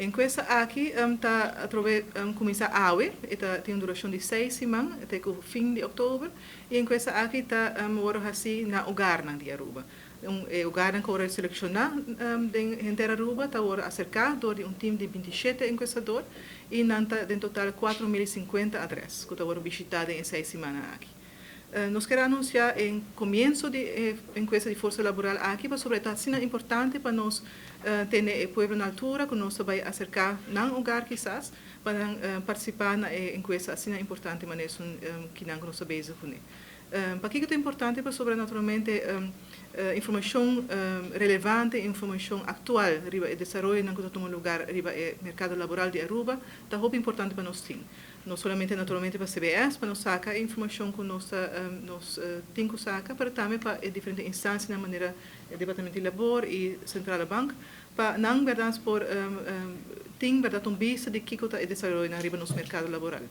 Em questa aqui, começa a AUE, tem uma duração de 6 semanas, até o fim de outubro, e em questa aqui está assim na Ugarna de Aruba. Ugarna que ora selecionar de Aruba, está ora acercar door de time de 27 enquestadores, e nanta em total 4.050 adresas, que está ora visitada em 6 semanas aqui. Nós queremos anunciar em começo de enquesta de força laboral aqui, mas sobre isso é importante para nós ter o povo na altura, que nós vai acercar não lugar quizás, para participar na enquesta, assim é importante, mas isso que não nós sabemos com ele. Para que é importante para sobre naturalmente informação relevante, informação atual, riba o desenvolvimento no lugar, riba o mercado laboral de Aruba, está muito importante para nós ter. Não somente naturalmente para a CBS, para nós sacar informação que nós temos que sacar, mas também para diferentes instâncias, na maneira Departamento de Labor e Central Bank, para não verdade por ter verdade vista de que está o desenvolvimento na riba no mercado laboral.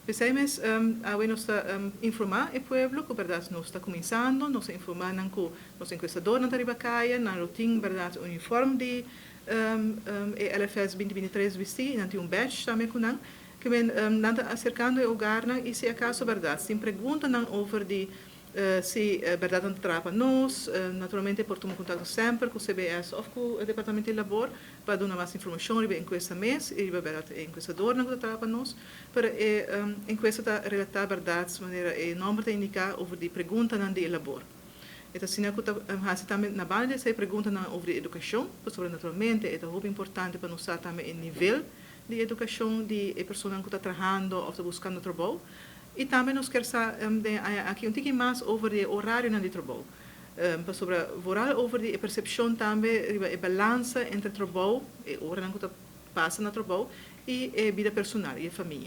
Pensamos a nós informar o povo que verdade nós está começando, nós informar que nós enquestadores na Taribacaia, na rotina verdade uniforme de LFS 2023 vestir, e tem badge também com nós, que vem acercando o lugar e se acaso verdade, se pergunta over de se verdade não trapa nós, naturalmente por tomar contato sempre com o CBS ou com o Departamento de Labor para dar mais informação em questa mês e verdade enquestador não trapa nós, para enquesta está relatar verdade de maneira número de indicar over de pergunta não de labor. Então, se nós também na base dessa pergunta sobre educação, sobre naturalmente é muito importante para nós também o nível de educação de pessoas que estão trabalhando ou estão buscando trabalho. E também nós queremos aqui pouquinho mais sobre o horário de trabalho. Sobre over a percepção também, a balança entre trabalho, e hora que passa no trabalho, e a vida pessoal e a família.